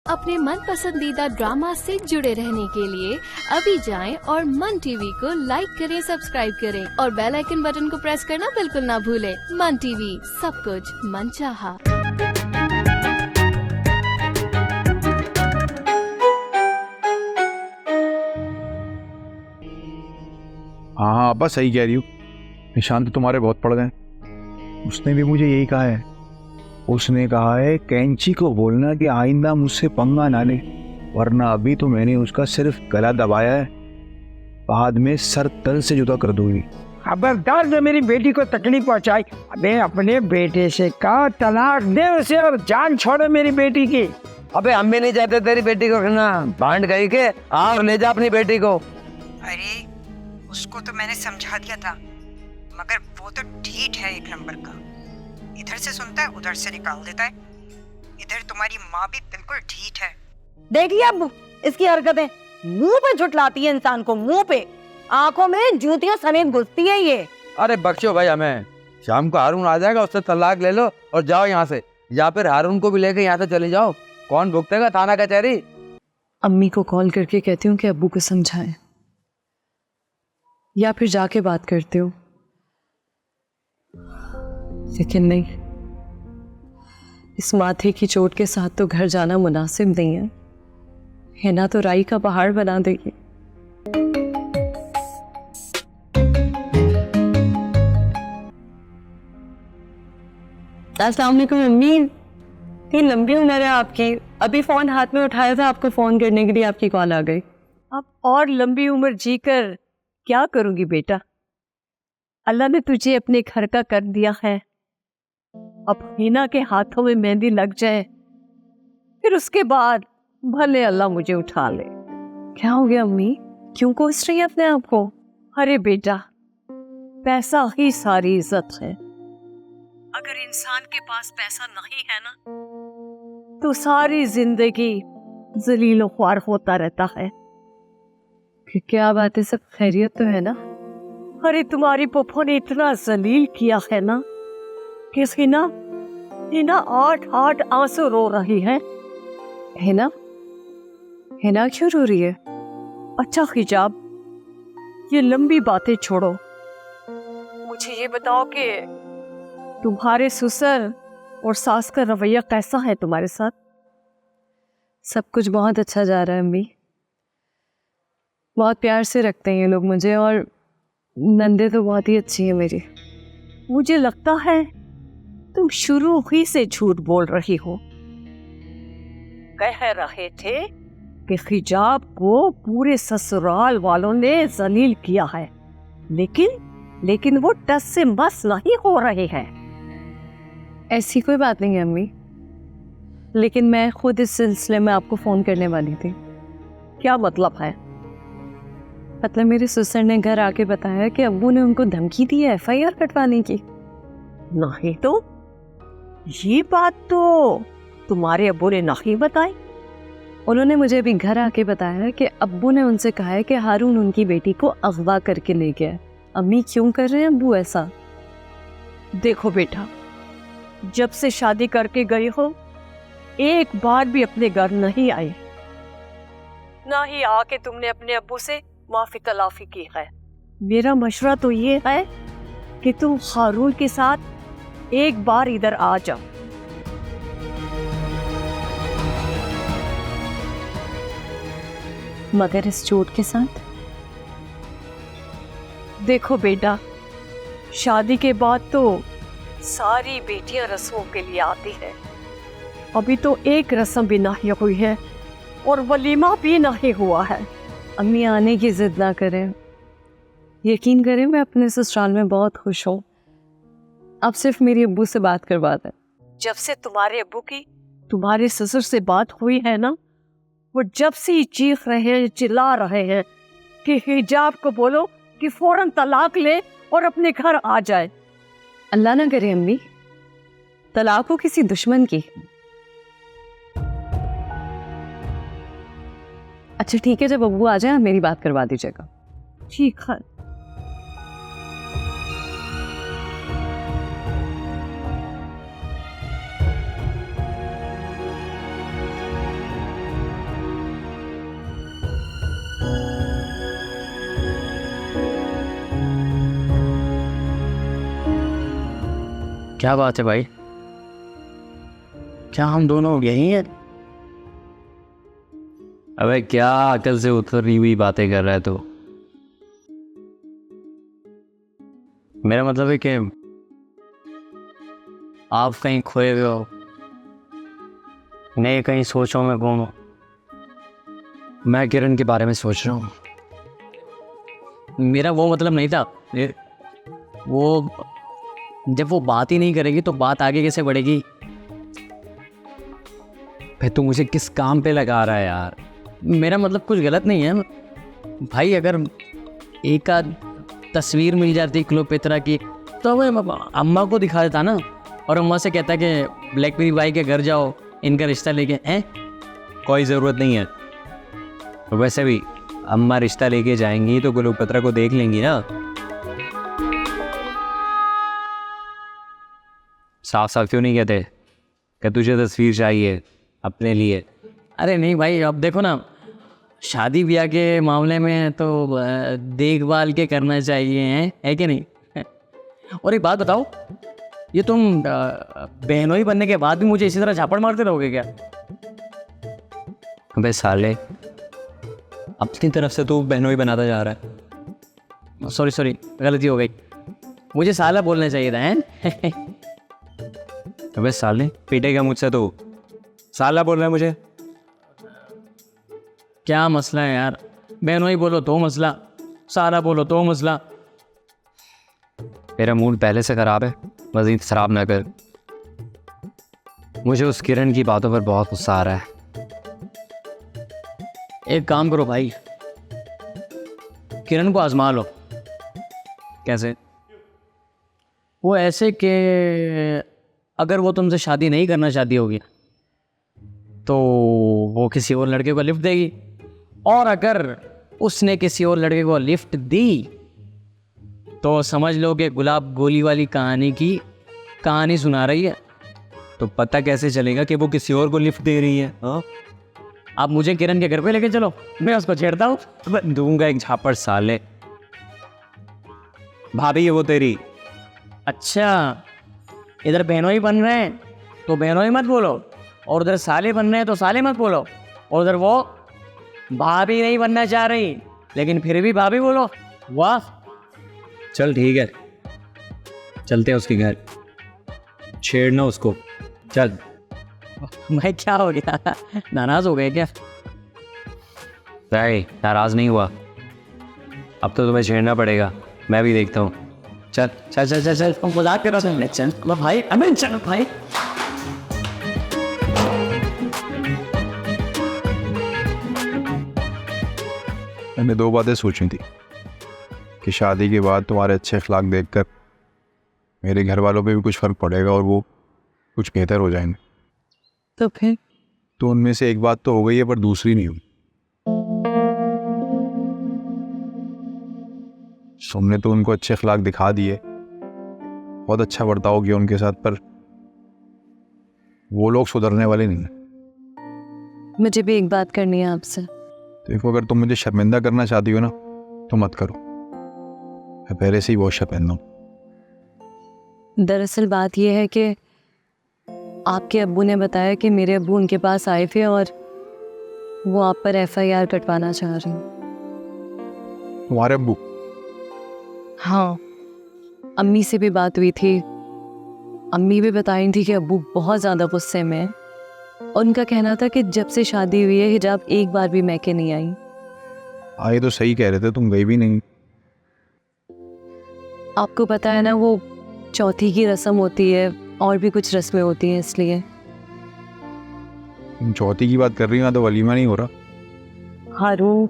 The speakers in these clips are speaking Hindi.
अपने मन पसंदीदा ड्रामा से जुड़े रहने के लिए अभी जाएं और मन टीवी को लाइक करें, सब्सक्राइब करें और बेल आइकन बटन को प्रेस करना बिल्कुल ना भूलें। मन टीवी, सब कुछ मनचाहा। हाँ हाँ अब्बा सही कह रही हूँ। निशान तो तुम्हारे बहुत पड़ गए। उसने भी मुझे यही कहा है। उसने कहा है कैंची को बोलना कि आइंदा मुझसे पंगा ना ले, वरना अभी तो मैंने उसका सिर्फ गला दबाया है, बाद में सर तल से जुदा कर दूंगी। खबरदार जो मेरी बेटी को तकलीफ पहुंचाई, अबे अपने बेटे से कहा तलाक दे उसे और जान छोड़े मेरी बेटी की। अबे हम भी नहीं चाहते तेरी बेटी को रखना, बांट गई के और ले जा अपनी बेटी को। अरे उसको तो मैंने समझा दिया था, मगर वो तो ठीक है एक नंबर का। इधर से सुनता है उधर से निकाल देता है। इधर तुम्हारी माँ भी बिल्कुल ठीक है। देख लिया अब इसकी हरकतें, मुंह पे झुटलाती है इंसान को, मुंह पे, आंखों में जूतियां समेत घुसती है ये। अरे बख्शो भाई हमें, शाम को हारून आ जाएगा, उससे तलाक ले लो और जाओ यहाँ से, या फिर हारून को भी लेके यहाँ से चले जाओ। कौन भुगतेगा थाना कचहरी। अम्मी को कॉल करके कहती हूँ कि अब्बू को समझाएं, या फिर जाके बात करती हूँ, लेकिन नहीं, इस माथे की चोट के साथ तो घर जाना मुनासिब नहीं है ना, तो राई का पहाड़ बना देगी। अस्सलाम वालेकुम अम्मी, इतनी लंबी उम्र है आपकी, अभी फोन हाथ में उठाया था आपको फोन करने के लिए, आपकी कॉल आ गई। अब और लंबी उम्र जीकर क्या करूंगी बेटा, अल्लाह ने तुझे अपने घर का कर दिया है। अब हिना के हाथों में मेहंदी लग जाए, फिर उसके बाद भले अल्लाह मुझे उठा ले। क्या हो गया अम्मी, क्यों कोस रही है अपने आप को? अरे बेटा, पैसा ही सारी इज्जत है। अगर इंसान के पास पैसा नहीं है ना, तो सारी जिंदगी जलीलो ख्वार होता रहता है। क्या बात है, सब खैरियत तो है ना? अरे तुम्हारी पप्पो ने इतना जलील किया है ना कि हिना 8 आंसू रो रही है। हिना क्यों रो रही है? अच्छा हिजाब, ये लंबी बातें छोड़ो, मुझे ये बताओ कि तुम्हारे ससुर और सास का रवैया कैसा है तुम्हारे साथ? सब कुछ बहुत अच्छा जा रहा है अम्मी, बहुत प्यार से रखते हैं ये लोग मुझे, और नंदे तो बहुत ही अच्छी है मेरी। मुझे लगता है तुम शुरू ही से झूठ बोल रही हो। कह रहे थे कि हिजाब को पूरे ससुराल वालों ने जलील किया है, लेकिन वो टस से मस नहीं हो रही है। ऐसी कोई बात नहीं है अम्मी, लेकिन मैं खुद इस सिलसिले में आपको फोन करने वाली थी। क्या मतलब है? मतलब मेरे ससुर ने घर आके बताया कि अब्बू ने उनको धमकी दी है FIR कटवाने की। नहीं तो ये बात तो तुम्हारे अब्बू ने नहीं बताई। उन्होंने मुझे अभी घर आके बताया कि अब्बू ने उनसे कहा है कि हारून उनकी बेटी को अगवा करके ले गया है। अम्मी क्यों कर रहे हैं अब्बू ऐसा? देखो बेटा, जब से शादी करके गई हो, एक बार भी अपने घर नहीं आई, ना ही आके तुमने अपने अब्बू से माफी तलाफी की है। मेरा मशवरा तो ये है कि तुम हारून के साथ एक बार इधर आ जाओ। मगर इस चोट के साथ? देखो बेटा, शादी के बाद तो सारी बेटियां रस्मों के लिए आती है। अभी तो एक रस्म भी नहीं हुई है और वलीमा भी नहीं हुआ है। अम्मी आने की जिद ना करें, यकीन करें मैं अपने ससुराल में बहुत खुश हूँ। आप सिर्फ मेरी अब्बू से बात करवा दें। जब से तुम्हारे अब्बू की तुम्हारे ससुर से बात हुई है ना, वो जब से ही चीख रहे हैं, चिल्ला रहे हैं कि हिजाब को बोलो कि फौरन तलाक ले और अपने घर आ जाए। अल्लाह ना करे अम्मी, तलाक हो किसी दुश्मन की। अच्छा ठीक है, जब अब्बू आ जाए मेरी बात करवा दीजिएगा। ठीक है। क्या बात है भाई, क्या हम दोनों यही हैं? अबे क्या अकल से उतरी हुई बातें कर रहा है तो? मेरा मतलब है कि आप कहीं खोए हुए हो, नहीं कहीं सोचों में गुम हो। मैं किरण के बारे में सोच रहा हूँ। मेरा वो मतलब नहीं था। वो जब वो बात ही नहीं करेगी तो बात आगे कैसे बढ़ेगी? भाई तू मुझे किस काम पे लगा रहा है यार? मेरा मतलब कुछ गलत नहीं है भाई। अगर एक आध तस्वीर मिल जाती क्लोपेत्रा की तो मैं अम्मा को दिखा देता ना, और अम्मा से कहता कि ब्लैकबेरी भाई के घर जाओ, इनका रिश्ता लेके। हैं कोई ज़रूरत नहीं है। वैसे भी अम्मा रिश्ता लेके जाएंगी तो क्लोपेत्रा को देख लेंगी ना। साफ साफ क्यों नहीं कहते कि तुझे तस्वीर चाहिए अपने लिए? अरे नहीं भाई, अब देखो ना, शादी ब्याह के मामले में तो देखभाल के करना चाहिए, है कि नहीं? और एक बात बताओ, ये तुम बहनोई बनने के बाद भी मुझे इसी तरह झापड़ मारते रहोगे क्या? अबे साले, अपनी तरफ से तू बहनोई बनाता जा रहा है। सॉरी गलती हो गई, मुझे साला बोलना चाहिए था। हैं अबे साले, पीटेगा मुझसे तो साला बोल रहा है मुझे। क्या मसला है यार? बहनोई बोलो तो मसला, साला बोलो तो मसला। मेरा मूड पहले से ख़राब है, मज़ीद ख़राब ना कर। मुझे उस किरण की बातों पर बहुत गुस्सा आ रहा है। एक काम करो भाई, किरण को आजमा लो। कैसे? वो ऐसे कि अगर वो तुमसे शादी नहीं करना चाहती होगी तो वो किसी और लड़के को लिफ्ट देगी, और अगर उसने किसी और लड़के को लिफ्ट दी तो समझ लो कि गुलाब गोली वाली कहानी की कहानी सुना रही है। तो पता कैसे चलेगा कि वो किसी और को लिफ्ट दे रही है? हाँ, आप मुझे किरण के घर पे लेके चलो, मैं उसको छेड़ता हूँ। दूंगा एक झापड़ साले। भाभी है वो तेरी। अच्छा, इधर बहनोई बन रहे हैं तो बहनोई मत बोलो, और उधर साले बन रहे हैं तो साले मत बोलो, और उधर वो भाभी नहीं बनना चाह रही लेकिन फिर भी भाभी बोलो। वाह, चल ठीक है, चलते हैं उसके घर, छेड़ना उसको। चल। मैं क्या हो गया, नाराज हो गए क्या? नहीं, नाराज नहीं हुआ। अब तो तुम्हें छेड़ना पड़ेगा, मैं भी देखता हूँ। चल चल चल चल चल, मजाक कर रहा था। चल भाई, अबे चल भाई। मैंने दो बातें सोची थी कि शादी के बाद तुम्हारे अच्छे अखलाक देखकर मेरे घर वालों पे भी कुछ फ़र्क पड़ेगा और वो कुछ बेहतर हो जाएंगे। तो फिर? तो उनमें से एक बात तो हो गई है, पर दूसरी नहीं हुई। तुमने तो उनको अच्छे अखलाक दिखा दिए, बहुत अच्छा बर्ताव किया उनके साथ, पर वो लोग सुधरने वाले नहीं हैं। मुझे भी एक बात करनी है आपसे। देखो, अगर तुम मुझे शर्मिंदा करना चाहती हो ना तो मत करो, मैं पहले से ही बहुत शर्मिंदा हूँ। दरअसल बात यह है कि आपके अब्बू ने बताया कि मेरे अब्बू उनके पास आए थे और वो आप पर FIR कटवाना चाह रहे हैं। तुम्हारे अब्बू? हाँ, अम्मी से भी बात हुई थी। अम्मी भी बताई थी कि अब्बू बहुत ज़्यादा गुस्से में है। उनका कहना था कि जब से शादी हुई है हिजाब एक बार भी मैके नहीं आई। आए तो सही कह रहे थे, तुम गई भी नहीं। आपको पता है ना, वो चौथी की रस्म होती है और भी कुछ रस्में होती हैं, इसलिए। तुम चौथी की बात कर रही हो, तो वलीमा नहीं हो रहा। हारू,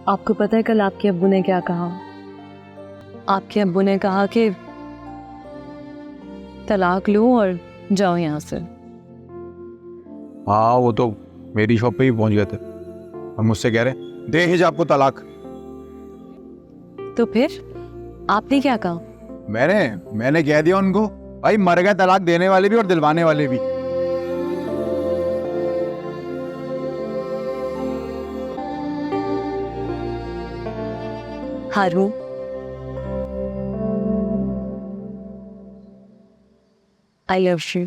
आपको पता है कल आपके अब्बू ने क्या कहा? आपके अब्बू ने कहा कि तलाक लो और जाओ यहाँ से। हाँ, वो तो मेरी शॉप पे ही पहुंच गए थे और मुझसे कह रहे दे हिजाब को तलाक। तो फिर आपने क्या कहा? मैंने कह दिया उनको, भाई मर गए तलाक देने वाले भी और दिलवाने वाले भी। हारू, आई लव यू।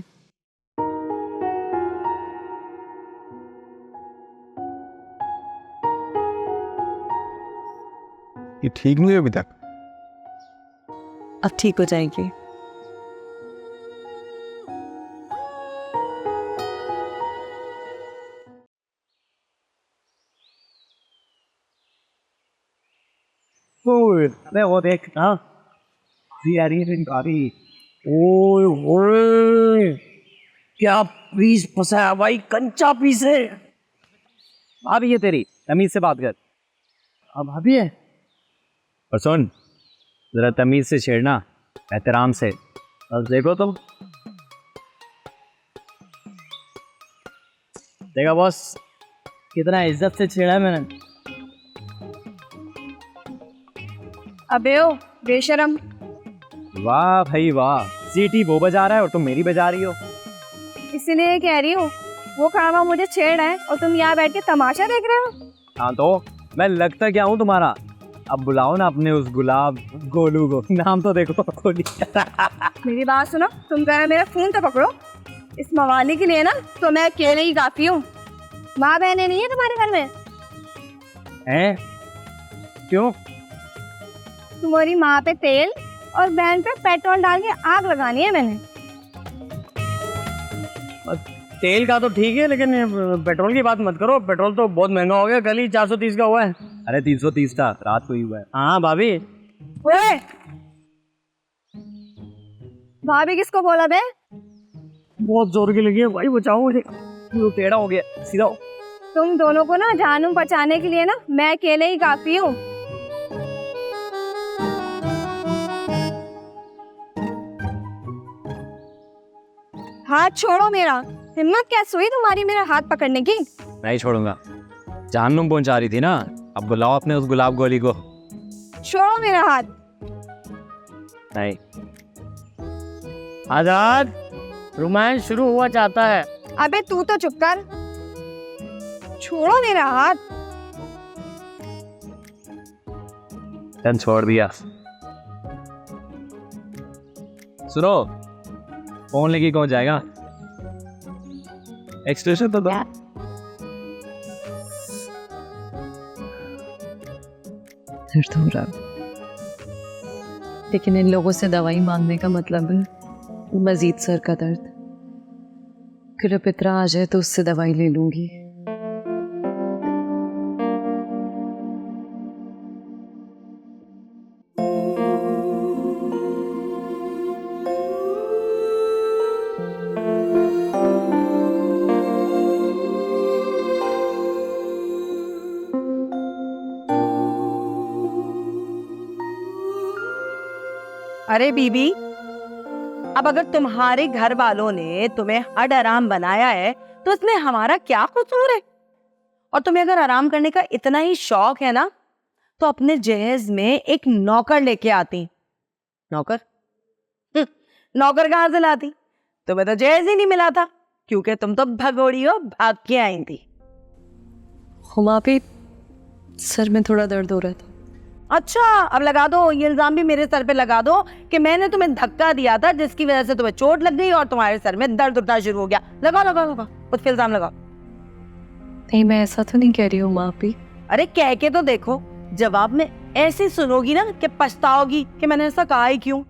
ये ठीक नहीं है अभी तक? अब ठीक हो जाएंगे। मैं वो देख आ रही है गाड़ी। ओए ओए क्या पीस फंसाया भाई, कंचा पीस है। भाभी है तेरी, तमीज से बात कर। अब भाभी है। और सुन, जरा तमीज से छेड़ना, एहतराम से। अब देखो तुम, देखा बॉस कितना इज्जत से छेड़ा है मैंने। अबे ओ बेशरम, वाह भाई वाह, सीटी वो बजा रहा है और तुम मेरी बजा रही हो। इसलिए कह रही हूँ, वो खाना मुझे छेड़ है और तुम यहाँ बैठ के तमाशा देख रहे हो। हाँ तो मैं लगता क्या हूँ तुम्हारा? अब बुलाओ ना अपने उस गुलाब गोलू को, नाम तो देखो गोली। मेरी बात सुनो, तुम जरा मेरा फोन तो पकड़ो। इस मवाली के लिए ना तो मैं अकेले ही काफी हूँ। माँ बहने नहीं है तुम्हारे घर में? हैं? क्यों? तुम्हारी माँ पे तेल और बहन पे पेट्रोल डाल के आग लगानी है मैंने। तेल का तो ठीक है, लेकिन पेट्रोल की बात मत करो। पेट्रोल तो बहुत महंगा हो गया, कल ही 430 का हुआ है। अरे 330 था, रात को ही हुआ है। हाँ भाभी। ओए! भाभी किसको बोला बे? बहुत जोर की लगी है भाई, बचाओ मुझे, टेढ़ा हो गया, सीधा हो। तुम दोनों को ना जानू बचाने के लिए ना मैं अकेले ही काफी हूँ। हाथ छोड़ो मेरा। हिम्मत कैसे हुई तुम्हारी मेरा हाथ पकड़ने की? नहीं छोड़ूंगा, जानू पहुंचा रही थी ना। अब बुलाओ अपने उस गुलाब गोली को। छोड़ो मेरा हाथ। नहीं, आजाद, रोमांस शुरू हुआ चाहता है। अबे तू तो चुप कर। छोड़ो मेरा हाथ। छोड़ दिया। सुनो, फोन लेके कौन जाएगा? एक्सटेंशन तो दो। दर्द हो रहा, लेकिन इन लोगों से दवाई मांगने का मतलब है मजीद सर का दर्द। अगर पितरा आ जाए तो उससे दवाई ले लूंगी। अरे बीबी, अब अगर तुम्हारे घर वालों ने तुम्हें हड आराम बनाया है तो इसमें हमारा क्या कसूर है? और तुम्हें अगर आराम करने का इतना ही शौक है ना तो अपने जहेज में एक नौकर लेके आती। नौकर? नौकर कहाँ से लाती? तुम्हें तो जहेज ही नहीं मिला था, क्योंकि तुम तो भगोड़ी हो, भाग के आई थी। हुमा पे सर में थोड़ा दर्द हो रहा था। अच्छा, अब लगा दो ये इल्जाम भी मेरे सर पे लगा दो कि मैंने तुम्हें धक्का दिया था जिसकी वजह से तुम्हें चोट लग गई और तुम्हारे सर में दर्द उठना शुरू हो गया। लगाओ लगाओ लगाओ, खुद पे इल्जाम लगाओ। नहीं, मैं ऐसा तो नहीं कह रही हूँ माँ भी। अरे कह के तो देखो, जवाब में ऐसे सुनोगी ना कि पछताओगी कि मैंने ऐसा कहा ही क्यों।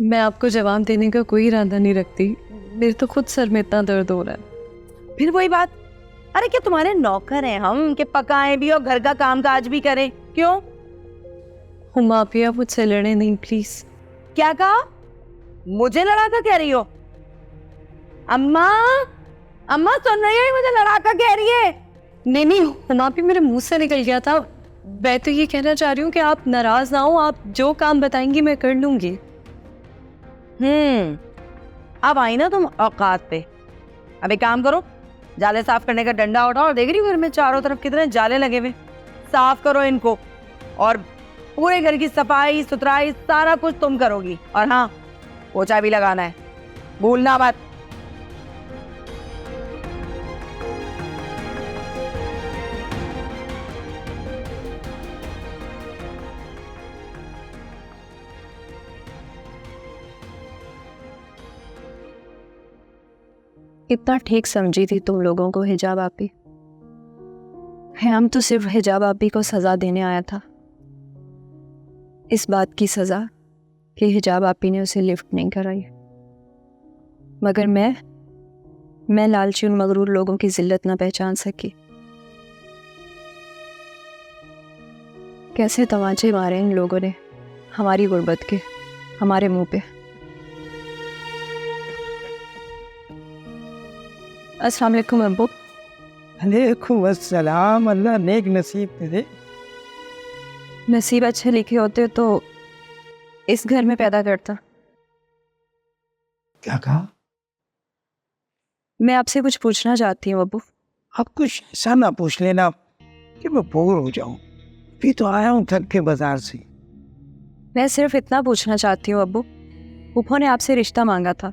मैं आपको जवाब देने का कोई इरादा नहीं रखती, मेरे तो खुद सर में इतना दर्द हो रहा है। फिर वही बात, अरे क्या तुम्हारे नौकर हैं हम कि पकाएं भी और घर का काम काज भी करें? क्यों? हुमा पे आप मुझसे लड़े नहीं प्लीज। क्या कहा? मुझे लड़ा कर कह रही हो? अम्मा, अम्मा सुन रही है? मुझे लड़ा कर कह रही है? नहीं नहीं, हुमा पे मेरे मुंह से निकल गया था। मैं तो ये कहना चाह रही हूँ कि आप नाराज ना हो, आप जो काम बताएंगी मैं कर लूंगी। अब आई ना तुम औकात पे। अब एक काम करो, जाले साफ करने का डंडा उठाओ और देख रही हो घर में चारों तरफ कितने जाले लगे हुए, साफ करो इनको। और पूरे घर की सफाई सुथराई सारा कुछ तुम करोगी। और हाँ, पोछा भी लगाना है, भूलना मत। कितना ठीक समझी थी तुम लोगों को हिजाब आपी। हम तो सिर्फ हिजाब आपी को सज़ा देने आया था, इस बात की सज़ा कि हिजाब आपी ने उसे लिफ्ट नहीं कराई। मगर मैं लालची उन मगरूर लोगों की जिल्लत ना पहचान सकी। कैसे तमाचे मारे इन लोगों ने हमारी गुर्बत के, हमारे मुंह पे। अस्सलाम वालेकुम अब्बू। अलैकुम अस्सलाम। अल्लाह नेक नसीब करे। नसीब अच्छे लिखे होते तो इस घर में पैदा करता। क्या कहा? मैं आपसे कुछ पूछना चाहती हूँ अब्बू। आप कुछ ऐसा ना पूछ लेना कि मैं बोर हो जाऊं। अभी तो आया हूँ थक के बाजार से। मैं सिर्फ इतना पूछना चाहती हूँ अब्बू, फूफो ने आपसे रिश्ता मांगा था,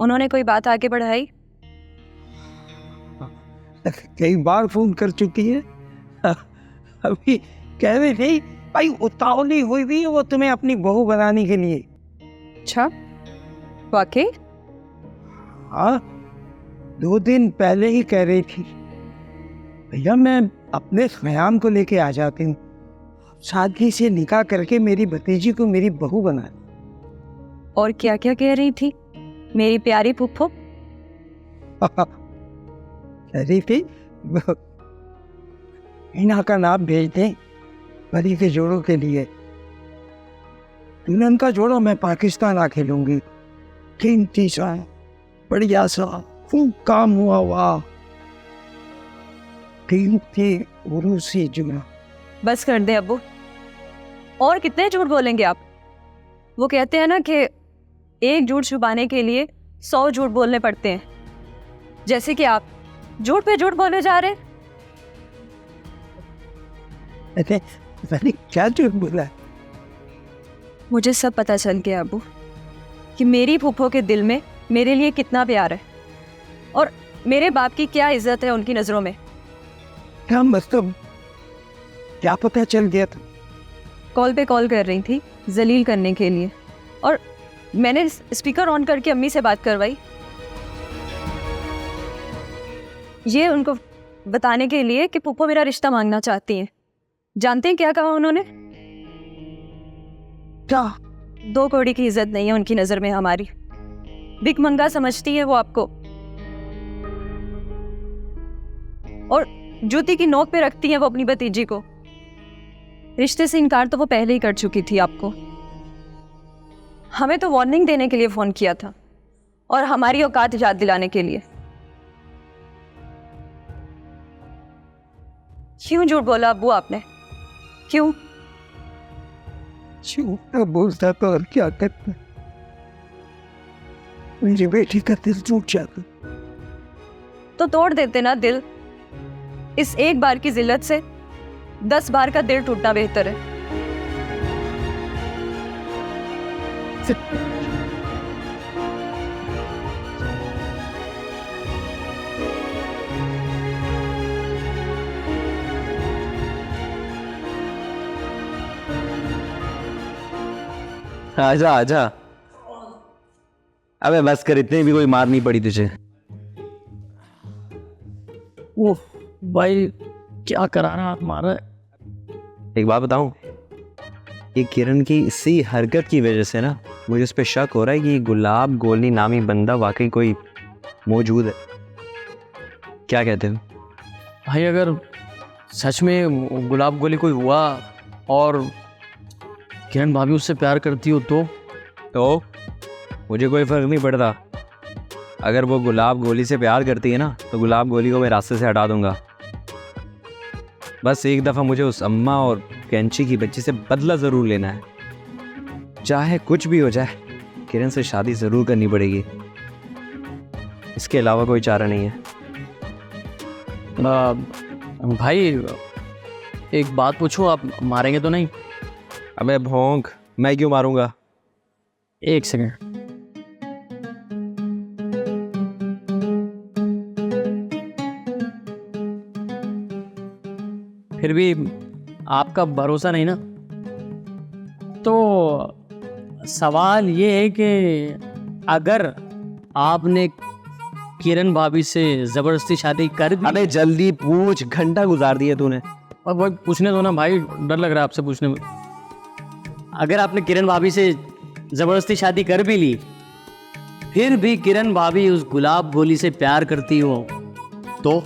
उन्होंने कोई बात आगे बढ़ाई? कई बार फोन कर चुकी है। अभी कह रही थी भाई उतावली हुई भी है वो तुम्हें अपनी बहू बनाने के लिए। अच्छा, वाकई? हाँ, 2 दिन पहले ही कह रही थी भैया मैं अपने ख़याम को लेके आ जाती हूँ, सादगी से निकाह करके मेरी भतीजी को मेरी बहू बना दे। और क्या क्या कह रही थी मेरी प्यारी फूफो? कह रही थी हिना का नाम भेज दें परी के जोड़ों के लिए, दुल्हन का जोड़ा मैं पाकिस्तान आके लूंगी, कीमती सा बढ़िया सा खूब काम हुआ कीमती उरूसी जुड़ा। बस कर दे अब्बू, और कितने झूठ बोलेंगे आप? वो कहते हैं ना कि एक झूठ छुपाने के लिए 100 झूठ बोलने पड़ते हैं, जैसे कि आप झूठ पे झूठ बोले जा रहे। मैंने क्या झूठ बोला? मुझे सब पता चल गया अब्बू कि मेरी फूफो के दिल में मेरे लिए कितना प्यार है और मेरे बाप की क्या इज्जत है उनकी नजरों में। क्या मतलब? क्या पता चल गया था? कॉल पे कॉल कर रही थी जलील करने के लिए, और मैंने स्पीकर ऑन करके अम्मी से बात करवाई, ये उनको बताने के लिए कि फूफो मेरा रिश्ता मांगना चाहती हैं। जानते हैं क्या कहा उन्होंने? क्या? 2 कौड़ी की इज्जत नहीं है उनकी नजर में हमारी, भिखमंगा समझती है वो आपको, और जूती की नोक पे रखती है वो अपनी भतीजी को। रिश्ते से इनकार तो वो पहले ही कर चुकी थी आपको। हमें तो वार्निंग देने के लिए फोन किया था और हमारी औकात याद दिलाने के लिए। क्यों झूठ बोला अब्बू आपने? क्यों? झूठ ना बोलता तो और क्या करता? मेरी बेटी का दिल टूट जाता। तो तोड़ देते ना दिल। इस एक बार की जिल्लत से 10 बार का दिल टूटना बेहतर है। आजा आजा। अबे बस कर, इतनी भी कोई मार नहीं पड़ी तुझे। वो भाई क्या कराना मारा है। एक बात बताऊं, ये किरण की इसी हरकत की वजह से ना मुझे उस पर शक हो रहा है कि गुलाब गोली नामी बंदा वाकई कोई मौजूद है। क्या कहते हो भाई? अगर सच में गुलाब गोली कोई हुआ और किरण भाभी उससे प्यार करती हो तो मुझे कोई फर्क नहीं पड़ता। अगर वो गुलाब गोली से प्यार करती है ना तो गुलाब गोली को मैं रास्ते से हटा दूंगा। बस एक दफ़ा मुझे उस अम्मा और कैंची की बच्ची से बदला ज़रूर लेना है। चाहे कुछ भी हो जाए, किरण से शादी ज़रूर करनी पड़ेगी। इसके अलावा कोई चारा नहीं है। भाई एक बात पूछूं, आप मारेंगे तो नहीं? अबे भोंक, मैं क्यों मारूंगा? एक सेकंड। फिर भी आपका भरोसा नहीं ना? तो सवाल ये है कि अगर आपने किरण भाभी से जबरदस्ती शादी कर दी? अबे जल्दी पूछ, घंटा गुजार दिया तूने। और भाई पूछने दो ना भाई, डर लग रहा है आपसे पूछने में। अगर आपने किरण भाभी से जबरदस्ती शादी कर भी ली, फिर भी किरण भाभी उस गुलाब गोली से प्यार करती हो तो